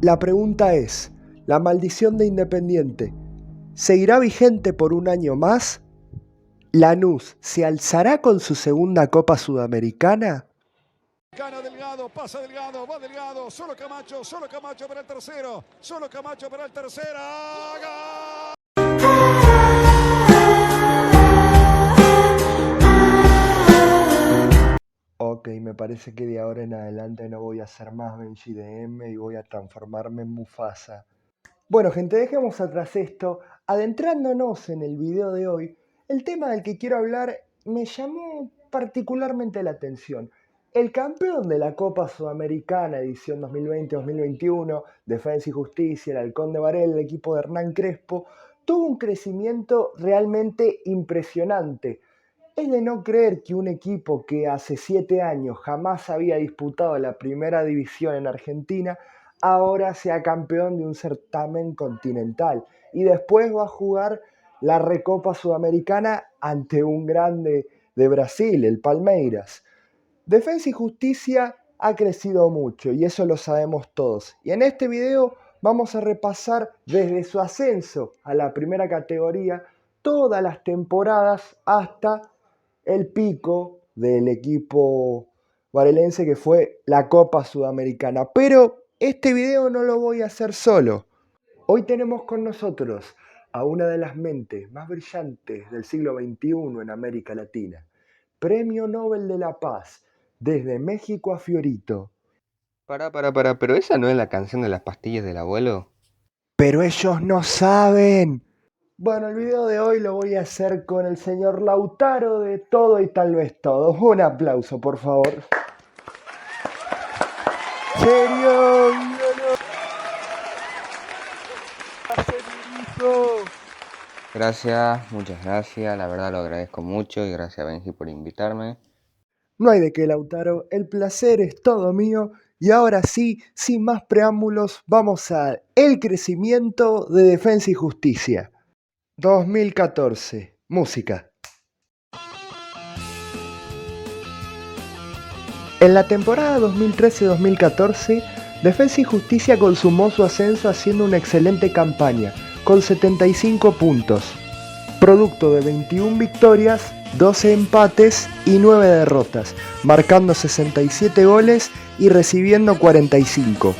La pregunta es, ¿la maldición de Independiente seguirá vigente por un año más? ¿Lanús se alzará con su segunda Copa Sudamericana? Gana Delgado, pasa Delgado, va Delgado, solo Camacho para el tercero, solo Camacho para el tercero. ¡Gol! Ok, me parece que de ahora en adelante no voy a ser más Benji DM y voy a transformarme en Mufasa. Bueno, gente, dejemos atrás esto. Adentrándonos en el video de hoy, el tema del que quiero hablar me llamó particularmente la atención. El campeón de la Copa Sudamericana edición 2020-2021, Defensa y Justicia, el Halcón de Varela, el equipo de Hernán Crespo, tuvo un crecimiento realmente impresionante. Es de no creer que un equipo que hace 7 años jamás había disputado la primera división en Argentina, ahora sea campeón de un certamen continental y después va a jugar la Recopa Sudamericana ante un grande de Brasil, el Palmeiras. Defensa y Justicia ha crecido mucho y eso lo sabemos todos. Y en este video vamos a repasar desde su ascenso a la primera categoría todas las temporadas hasta el pico del equipo varelense que fue la Copa Sudamericana. Pero este video no lo voy a hacer solo. Hoy tenemos con nosotros a una de las mentes más brillantes del siglo XXI en América Latina. Premio Nobel de la Paz, desde México a Fiorito. Pero esa no es la canción de las pastillas del abuelo. Pero ellos no saben. Bueno, el video de hoy lo voy a hacer con el señor Lautaro de Todo y Tal Vez Todo. Un aplauso, por favor. ¡Serio! Gracias, muchas gracias, la verdad lo agradezco mucho y gracias Benji por invitarme. No hay de qué, Lautaro, el placer es todo mío. Y ahora sí, sin más preámbulos, vamos a el crecimiento de Defensa y Justicia. 2014. Música. En la temporada 2013-2014, Defensa y Justicia consumó su ascenso haciendo una excelente campaña, con 75 puntos, producto de 21 victorias, 12 empates y 9 derrotas, marcando 67 goles y recibiendo 45.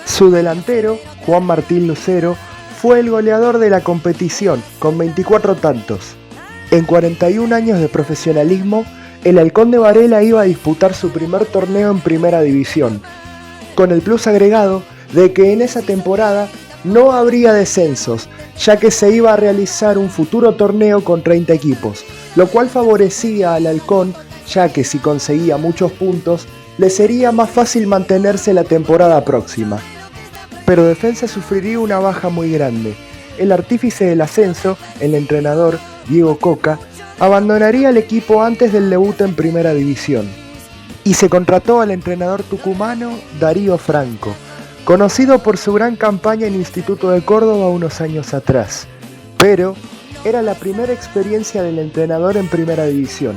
Su delantero, Juan Martín Lucero, fue el goleador de la competición, con 24 tantos. En 41 años de profesionalismo, el Halcón de Varela iba a disputar su primer torneo en Primera División, con el plus agregado de que en esa temporada no habría descensos, ya que se iba a realizar un futuro torneo con 30 equipos, lo cual favorecía al Halcón, ya que si conseguía muchos puntos, le sería más fácil mantenerse la temporada próxima. Pero Defensa sufriría una baja muy grande. El artífice del ascenso, el entrenador Diego Coca, abandonaría el equipo antes del debut en Primera División. Y se contrató al entrenador tucumano Darío Franco, conocido por su gran campaña en Instituto de Córdoba unos años atrás. Pero era la primera experiencia del entrenador en Primera División.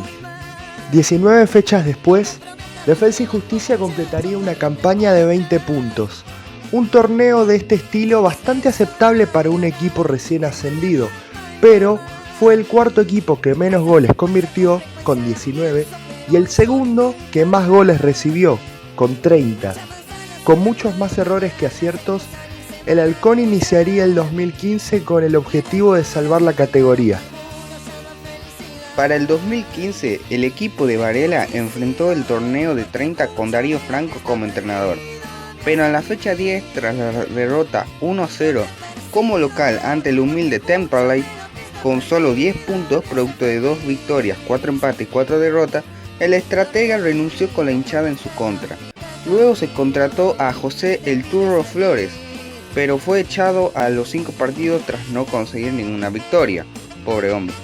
19 fechas después, Defensa y Justicia completaría una campaña de 20 puntos. Un torneo de este estilo bastante aceptable para un equipo recién ascendido, pero fue el cuarto equipo que menos goles convirtió, con 19, y el segundo que más goles recibió, con 30. Con muchos más errores que aciertos, el Halcón iniciaría el 2015 con el objetivo de salvar la categoría. Para el 2015, el equipo de Varela enfrentó el torneo de 30 con Darío Franco como entrenador. Pero en la fecha 10, tras la derrota 1-0 como local ante el humilde Temperley, con solo 10 puntos, producto de 2 victorias, 4 empates y 4 derrotas, el estratega renunció con la hinchada en su contra. Luego se contrató a José El Turro Flores, pero fue echado a los 5 partidos tras no conseguir ninguna victoria. Pobre hombre.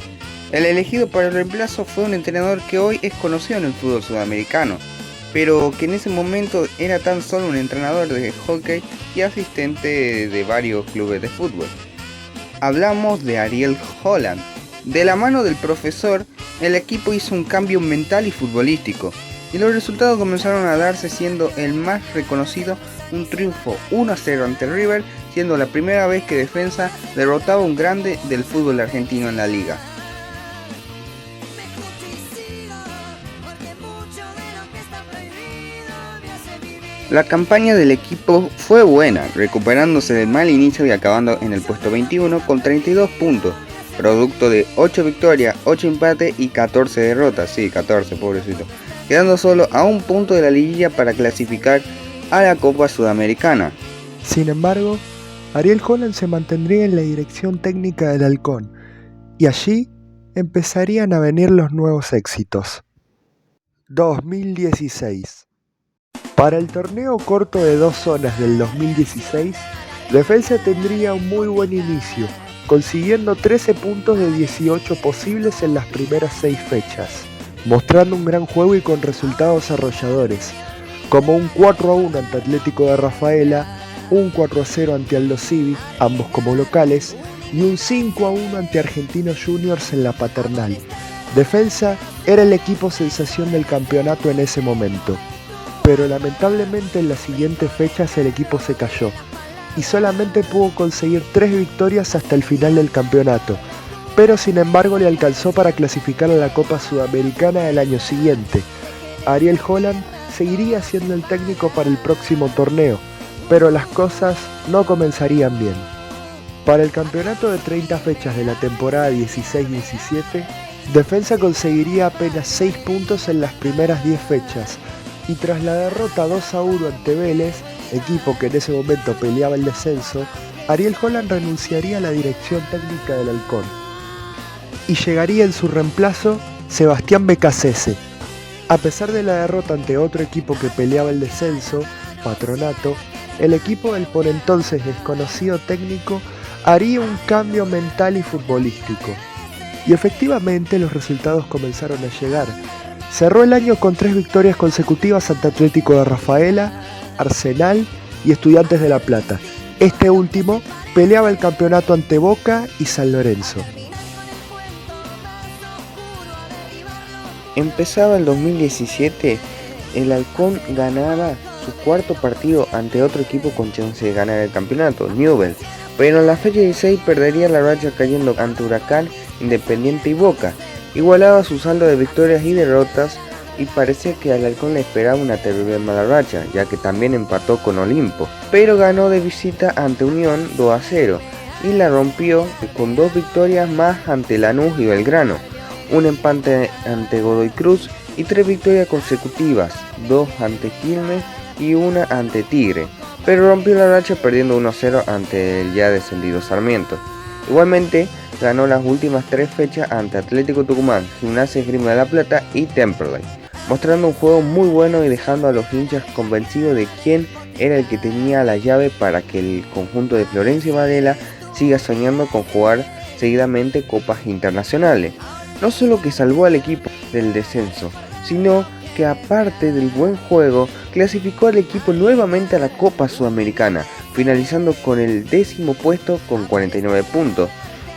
El elegido para el reemplazo fue un entrenador que hoy es conocido en el fútbol sudamericano, pero que en ese momento era tan solo un entrenador de hockey y asistente de varios clubes de fútbol. Hablamos de Ariel Holland. De la mano del profesor, el equipo hizo un cambio mental y futbolístico. y los resultados comenzaron a darse, siendo el más reconocido un triunfo 1-0 ante River, siendo la primera vez que Defensa derrotaba a un grande del fútbol argentino en la liga. La campaña del equipo fue buena, recuperándose del mal inicio y acabando en el puesto 21 con 32 puntos, producto de 8 victorias, 8 empates y 14 derrotas, sí, 14, pobrecito, quedando solo a un punto de la liguilla para clasificar a la Copa Sudamericana. Sin embargo, Ariel Holland se mantendría en la dirección técnica del Halcón, y allí empezarían a venir los nuevos éxitos. 2016. Para el torneo corto de 2 zonas del 2016, Defensa tendría un muy buen inicio, consiguiendo 13 puntos de 18 posibles en las primeras 6 fechas, mostrando un gran juego y con resultados arrolladores, como un 4-1 ante Atlético de Rafaela, un 4-0 ante Aldo Civi, ambos como locales, y un 5-1 ante Argentinos Juniors en la Paternal. Defensa era el equipo sensación del campeonato en ese momento, pero lamentablemente en las siguientes fechas el equipo se cayó y solamente pudo conseguir 3 victorias hasta el final del campeonato, pero sin embargo le alcanzó para clasificar a la Copa Sudamericana del año siguiente. Ariel Holland seguiría siendo el técnico para el próximo torneo, pero las cosas no comenzarían bien. Para el campeonato de 30 fechas de la temporada 16-17, Defensa conseguiría apenas 6 puntos en las primeras 10 fechas, y tras la derrota 2-1 ante Vélez, equipo que en ese momento peleaba el descenso, Ariel Holland renunciaría a la dirección técnica del Halcón, y llegaría en su reemplazo Sebastián Becasese. A pesar de la derrota ante otro equipo que peleaba el descenso, Patronato, el equipo del por entonces desconocido técnico haría un cambio mental y futbolístico. Y efectivamente los resultados comenzaron a llegar. Cerró el año con 3 victorias consecutivas ante Atlético de Rafaela, Arsenal y Estudiantes de La Plata. Este último peleaba el campeonato ante Boca y San Lorenzo. Empezaba el 2017, el Halcón ganaba su cuarto partido ante otro equipo con chance de ganar el campeonato, Newell's, pero en la fecha 16 perdería la racha cayendo ante Huracán, Independiente y Boca. Igualaba su saldo de victorias y derrotas y parecía que al Halcón le esperaba una terrible mala racha, ya que también empató con Olimpo, pero ganó de visita ante Unión 2-0 y la rompió con 2 victorias más ante Lanús y Belgrano, un empate ante Godoy Cruz y 3 victorias consecutivas, 2 ante Quilmes y 1 ante Tigre, pero rompió la racha perdiendo 1-0 ante el ya descendido Sarmiento. Igualmente ganó las últimas 3 fechas ante Atlético Tucumán, Gimnasia Esgrima de La Plata y Temperley, mostrando un juego muy bueno y dejando a los hinchas convencidos de quién era el que tenía la llave para que el conjunto de Florencio Varela siga soñando con jugar seguidamente copas internacionales. No solo que salvó al equipo del descenso, sino que aparte del buen juego, clasificó al equipo nuevamente a la Copa Sudamericana, finalizando con el 10º puesto con 49 puntos,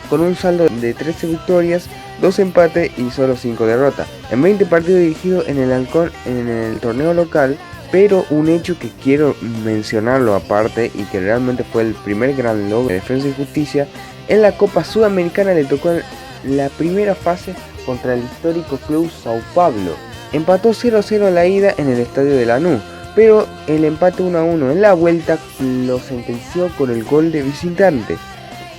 con un saldo de 13 victorias, 2 empates y solo 5 derrotas, en 20 partidos dirigidos en el Halcón en el torneo local. Pero un hecho que quiero mencionarlo aparte y que realmente fue el primer gran logro de Defensa y Justicia, en la Copa Sudamericana le tocó la primera fase contra el histórico club Sao Paulo. Empató 0-0 en la ida en el estadio de Lanús, pero el empate 1-1 en la vuelta lo sentenció con el gol de visitante.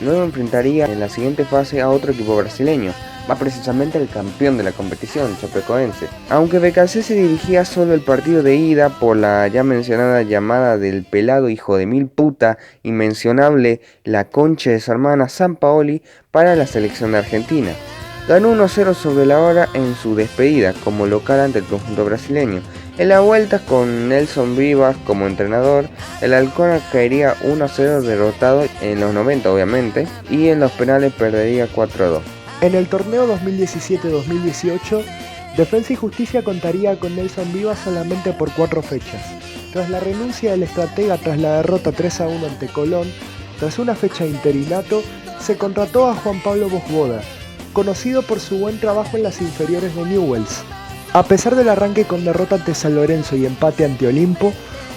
Luego enfrentaría en la siguiente fase a otro equipo brasileño, más precisamente el campeón de la competición, Chapecoense. Aunque Becasese dirigía solo el partido de ida por la ya mencionada llamada del pelado hijo de mil puta inmencionable la concha de su hermana Sampaoli para la selección de Argentina. Ganó 1-0 sobre la hora en su despedida como local ante el conjunto brasileño. En la vuelta con Nelson Vivas como entrenador, el Halcón caería 1-0 derrotado en los 90 obviamente, y en los penales perdería 4-2. En el torneo 2017-2018, Defensa y Justicia contaría con Nelson Vivas solamente por 4 fechas. Tras la renuncia del estratega tras la derrota 3-1 ante Colón, tras una fecha de interinato, se contrató a Juan Pablo Bosboda, conocido por su buen trabajo en las inferiores de Newell's. A pesar del arranque con derrota ante San Lorenzo y empate ante Olimpo,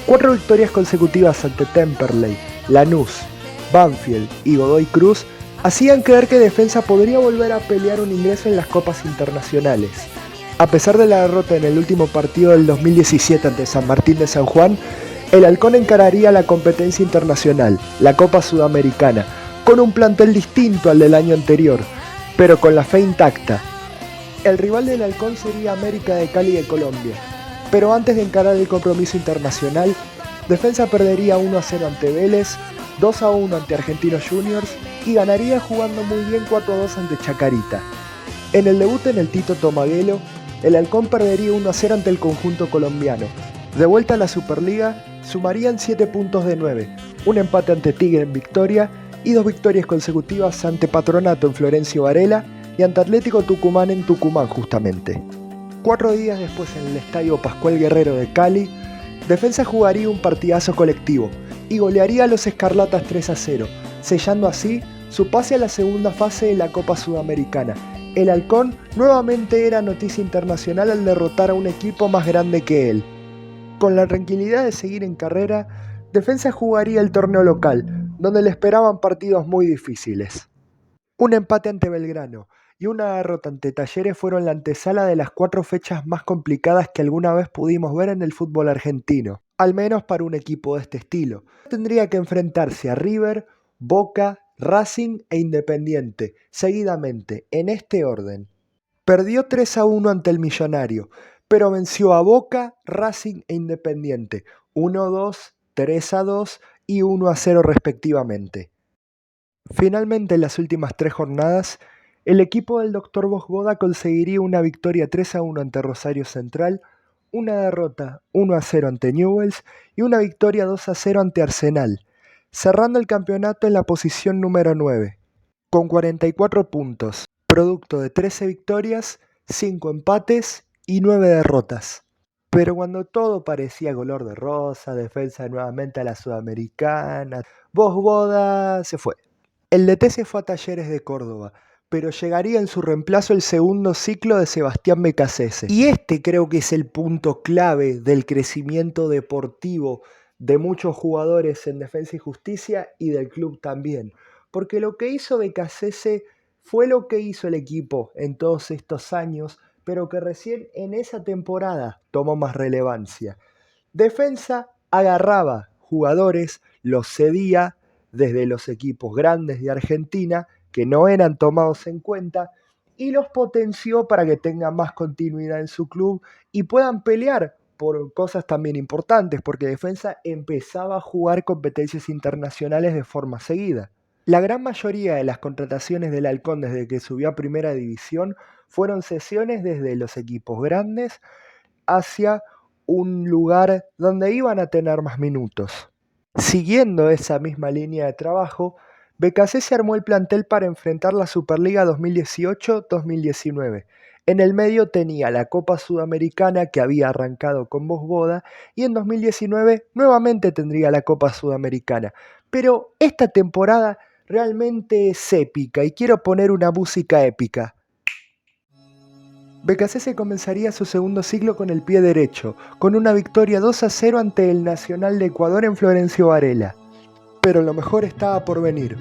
4 victorias consecutivas ante Temperley, Lanús, Banfield y Godoy Cruz hacían creer que Defensa podría volver a pelear un ingreso en las copas internacionales. A pesar de la derrota en el último partido del 2017 ante San Martín de San Juan, el Halcón encararía la competencia internacional, la Copa Sudamericana, con un plantel distinto al del año anterior, pero con la fe intacta. El rival del Halcón sería América de Cali de Colombia, pero antes de encarar el compromiso internacional, Defensa perdería 1-0 ante Vélez, 2-1 ante Argentinos Juniors y ganaría jugando muy bien 4-2 ante Chacarita. En el debut en el Tito Tomaguelo, el Halcón perdería 1-0 ante el conjunto colombiano. De vuelta a la Superliga, sumarían 7 puntos de 9, un empate ante Tigre en Victoria y 2 victorias consecutivas ante Patronato en Florencio Varela y ante Atlético Tucumán en Tucumán justamente. 4 días después en el Estadio Pascual Guerrero de Cali, Defensa jugaría un partidazo colectivo y golearía a los Escarlatas 3-0, sellando así su pase a la segunda fase de la Copa Sudamericana. El Halcón nuevamente era noticia internacional al derrotar a un equipo más grande que él. Con la tranquilidad de seguir en carrera, Defensa jugaría el torneo local, donde le esperaban partidos muy difíciles. Un empate ante Belgrano y una derrota ante Talleres fueron la antesala de las 4 fechas más complicadas que alguna vez pudimos ver en el fútbol argentino, al menos para un equipo de este estilo. Tendría que enfrentarse a River, Boca, Racing e Independiente, seguidamente, en este orden. Perdió 3-1 ante el Millonario, pero venció a Boca, Racing e Independiente, 1-2, 3-2 y 1-0 respectivamente. Finalmente, en las últimas 3 jornadas, el equipo del Dr. Vosboda conseguiría una victoria 3-1 ante Rosario Central, una derrota 1-0 ante Newell's y una victoria 2-0 ante Arsenal, cerrando el campeonato en la posición número 9, con 44 puntos, producto de 13 victorias, 5 empates y 9 derrotas. Pero cuando todo parecía color de rosa, Defensa nuevamente a la Sudamericana, Vosboda se fue. El DT se fue a Talleres de Córdoba, pero llegaría en su reemplazo el segundo ciclo de Sebastián Becasese. Y este creo que es el punto clave del crecimiento deportivo de muchos jugadores en Defensa y Justicia y del club también. Porque lo que hizo Becasese fue lo que hizo el equipo en todos estos años, pero que recién en esa temporada tomó más relevancia. Defensa agarraba jugadores, los cedía desde los equipos grandes de Argentina, que no eran tomados en cuenta, y los potenció para que tengan más continuidad en su club y puedan pelear por cosas también importantes, porque Defensa empezaba a jugar competencias internacionales de forma seguida. La gran mayoría de las contrataciones del Halcón desde que subió a Primera División fueron cesiones desde los equipos grandes hacia un lugar donde iban a tener más minutos. Siguiendo esa misma línea de trabajo, Becasese armó el plantel para enfrentar la Superliga 2018-2019. En el medio tenía la Copa Sudamericana que había arrancado con Vosboda y en 2019 nuevamente tendría la Copa Sudamericana. Pero esta temporada realmente es épica y quiero poner una música épica. Becasese comenzaría su segundo ciclo con el pie derecho, con una victoria 2-0 ante el Nacional de Ecuador en Florencio Varela. Pero lo mejor estaba por venir.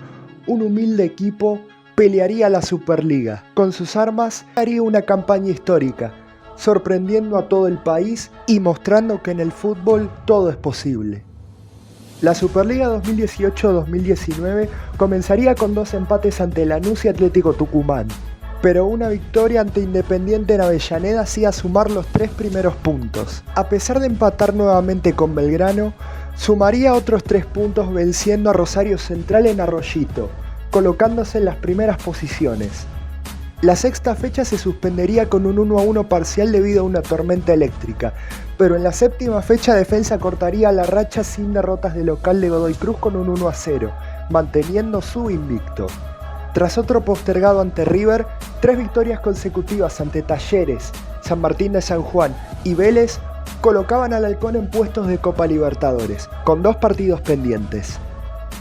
Un humilde equipo pelearía la Superliga. Con sus armas haría una campaña histórica, sorprendiendo a todo el país y mostrando que en el fútbol todo es posible. La Superliga 2018-2019 comenzaría con 2 empates ante Lanús y Atlético Tucumán, pero una victoria ante Independiente en Avellaneda hacía sumar los 3 primeros puntos. A pesar de empatar nuevamente con Belgrano, sumaría otros 3 puntos venciendo a Rosario Central en Arroyito, colocándose en las primeras posiciones. La sexta fecha se suspendería con un 1-1 parcial debido a una tormenta eléctrica, pero en la séptima fecha Defensa cortaría la racha sin derrotas de local de Godoy Cruz con un 1-0, manteniendo su invicto. Tras otro postergado ante River, 3 victorias consecutivas ante Talleres, San Martín de San Juan y Vélez colocaban al Halcón en puestos de Copa Libertadores, con 2 partidos pendientes.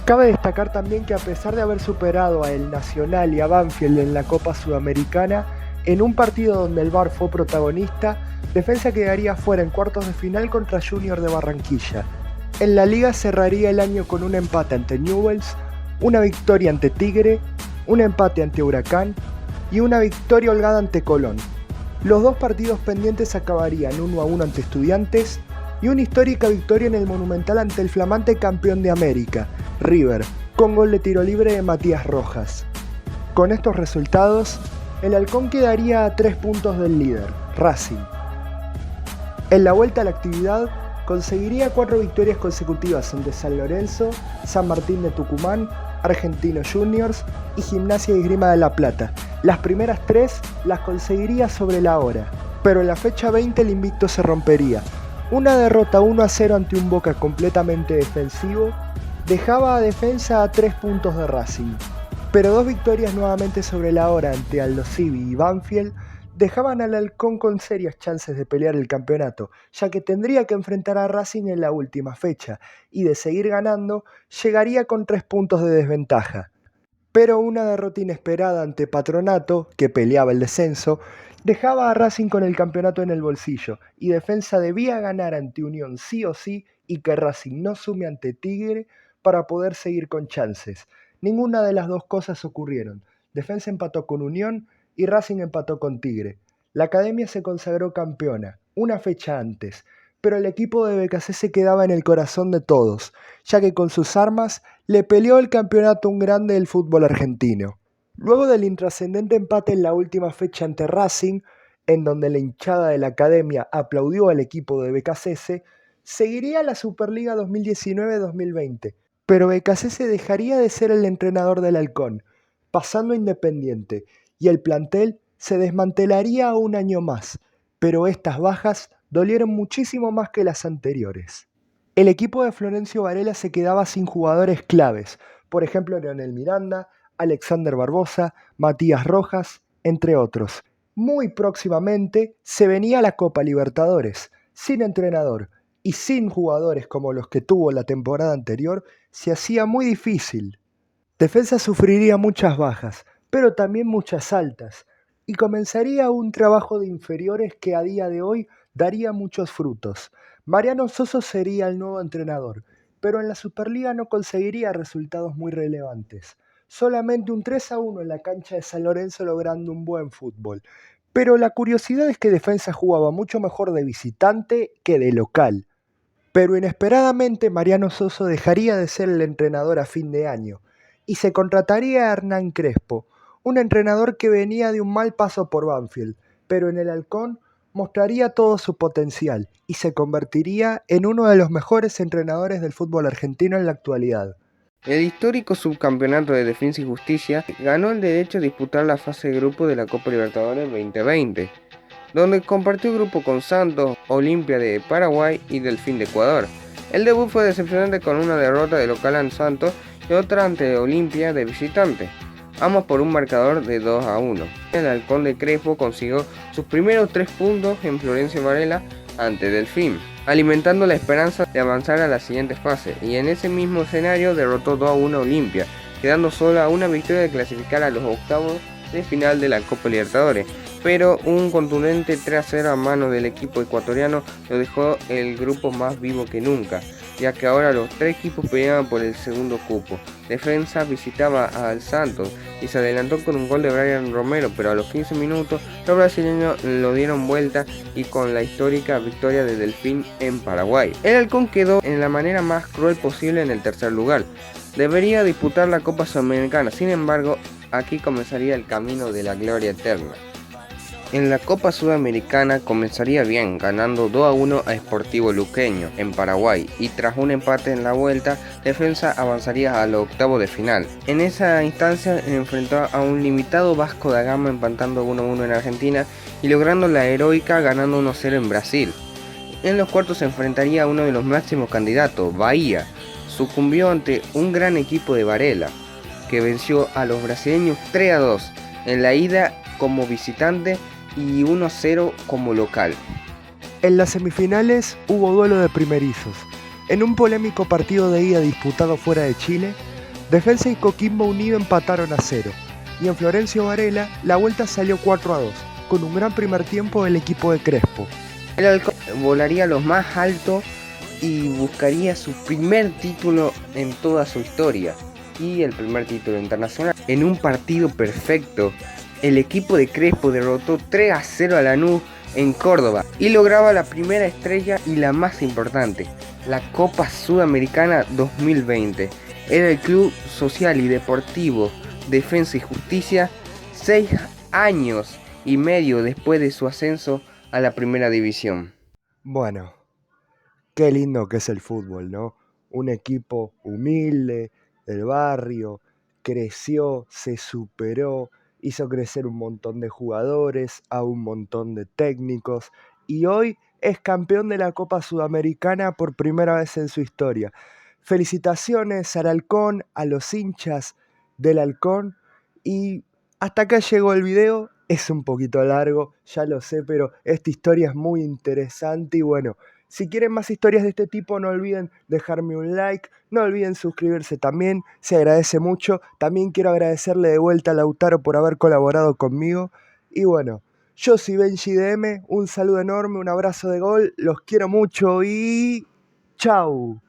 Cabe destacar también que a pesar de haber superado a El Nacional y a Banfield en la Copa Sudamericana, en un partido donde el VAR fue protagonista, Defensa quedaría fuera en cuartos de final contra Junior de Barranquilla. En la liga cerraría el año con un empate ante Newell's, una victoria ante Tigre, un empate ante Huracán y una victoria holgada ante Colón. Los dos partidos pendientes acabarían 1-1 ante Estudiantes y una histórica victoria en el Monumental ante el flamante campeón de América, River, con gol de tiro libre de Matías Rojas. Con estos resultados, el Halcón quedaría a 3 puntos del líder, Racing. En la vuelta a la actividad, conseguiría 4 victorias consecutivas ante San Lorenzo, San Martín de Tucumán, Argentinos Juniors y Gimnasia y Esgrima de La Plata. Las primeras 3 las conseguiría sobre la hora, pero en la fecha 20 el invicto se rompería. Una derrota 1-0 ante un Boca completamente defensivo dejaba a Defensa a 3 puntos de Racing, pero 2 victorias nuevamente sobre la hora ante Aldo Civi y Banfield dejaban al Halcón con serias chances de pelear el campeonato, ya que tendría que enfrentar a Racing en la última fecha, y de seguir ganando, llegaría con 3 puntos de desventaja. Pero una derrota inesperada ante Patronato, que peleaba el descenso, dejaba a Racing con el campeonato en el bolsillo, y Defensa debía ganar ante Unión sí o sí, y que Racing no sume ante Tigre para poder seguir con chances. Ninguna de las dos cosas ocurrieron. Defensa empató con Unión y Racing empató con Tigre. La academia se consagró campeona, una fecha antes, pero el equipo de BKC quedaba en el corazón de todos, ya que con sus armas le peleó el campeonato un grande del fútbol argentino. Luego del intrascendente empate en la última fecha ante Racing, en donde la hinchada de la academia aplaudió al equipo de BKC, seguiría la Superliga 2019-2020, pero BKC dejaría de ser el entrenador del Halcón, pasando a Independiente, y el plantel se desmantelaría un año más, pero estas bajas dolieron muchísimo más que las anteriores. El equipo de Florencio Varela se quedaba sin jugadores claves, por ejemplo Leonel Miranda, Alexander Barbosa, Matías Rojas, entre otros. Muy próximamente se venía la Copa Libertadores, sin entrenador y sin jugadores como los que tuvo la temporada anterior, se hacía muy difícil. Defensa sufriría muchas bajas, pero también muchas altas, y comenzaría un trabajo de inferiores que a día de hoy daría muchos frutos. Mariano Soso sería el nuevo entrenador, pero en la Superliga no conseguiría resultados muy relevantes. Solamente un 3-1 en la cancha de San Lorenzo logrando un buen fútbol. Pero la curiosidad es que Defensa jugaba mucho mejor de visitante que de local. Pero inesperadamente Mariano Soso dejaría de ser el entrenador a fin de año y se contrataría a Hernán Crespo, un entrenador que venía de un mal paso por Banfield, pero en el Halcón mostraría todo su potencial y se convertiría en uno de los mejores entrenadores del fútbol argentino en la actualidad. El histórico subcampeonato de Defensa y Justicia ganó el derecho a disputar la fase de grupo de la Copa Libertadores 2020, donde compartió grupo con Santos, Olimpia de Paraguay y Delfín de Ecuador. El debut fue decepcionante con una derrota de local ante Santos y otra ante Olimpia de visitante, ambos por un marcador de 2-1. El Halcón de Crespo consiguió sus primeros 3 puntos en Florencio Varela ante Delfín, alimentando la esperanza de avanzar a la siguiente fase, y en ese mismo escenario derrotó 2-1 a Olimpia, quedando sola una victoria de clasificar a los octavos de final de la Copa Libertadores, pero un contundente 3-0 a mano del equipo ecuatoriano lo dejó el grupo más vivo que nunca, ya que ahora los 3 equipos peleaban por el segundo cupo. Defensa visitaba al Santos y se adelantó con un gol de Brian Romero, pero a los 15 minutos los brasileños lo dieron vuelta y con la histórica victoria de Delfín en Paraguay. El Halcón quedó en la manera más cruel posible en el tercer lugar. Debería disputar la Copa Sudamericana, sin embargo, aquí comenzaría el camino de la gloria eterna. En la Copa Sudamericana comenzaría bien, ganando 2-1 a Sportivo Luqueño en Paraguay, y tras un empate en la vuelta, Defensa avanzaría a los octavos de final. En esa instancia enfrentó a un limitado Vasco da Gama, empatando 1-1 en Argentina y logrando la heroica ganando 1-0 en Brasil. En los cuartos se enfrentaría a uno de los máximos candidatos, Bahía. Sucumbió ante un gran equipo de Varela, que venció a los brasileños 3-2 en la ida como visitante y 1-0 como local. En las semifinales hubo duelo de primerizos. En un polémico partido de ida disputado fuera de Chile, Defensa y Coquimbo Unido empataron a 0, y en Florencio Varela la vuelta salió 4-2, con un gran primer tiempo del equipo de Crespo. El Halcón volaría lo más alto y buscaría su primer título en toda su historia y el primer título internacional. En un partido perfecto, el equipo de Crespo derrotó 3-0 a Lanús en Córdoba y lograba la primera estrella y la más importante, la Copa Sudamericana 2020. Era el Club Social y Deportivo Defensa y Justicia 6 años y medio después de su ascenso a la primera división. Bueno, qué lindo que es el fútbol, ¿no? Un equipo humilde, del barrio, creció, se superó, hizo crecer un montón de jugadores, a un montón de técnicos, y hoy es campeón de la Copa Sudamericana por primera vez en su historia. Felicitaciones al Halcón, a los hinchas del Halcón, y hasta acá llegó el video. Es un poquito largo, ya lo sé, pero esta historia es muy interesante y bueno, si quieren más historias de este tipo, no olviden dejarme un like, no olviden suscribirse también, se agradece mucho. También quiero agradecerle de vuelta a Lautaro por haber colaborado conmigo. Y bueno, yo soy Benji DM, un saludo enorme, un abrazo de gol, los quiero mucho y chau.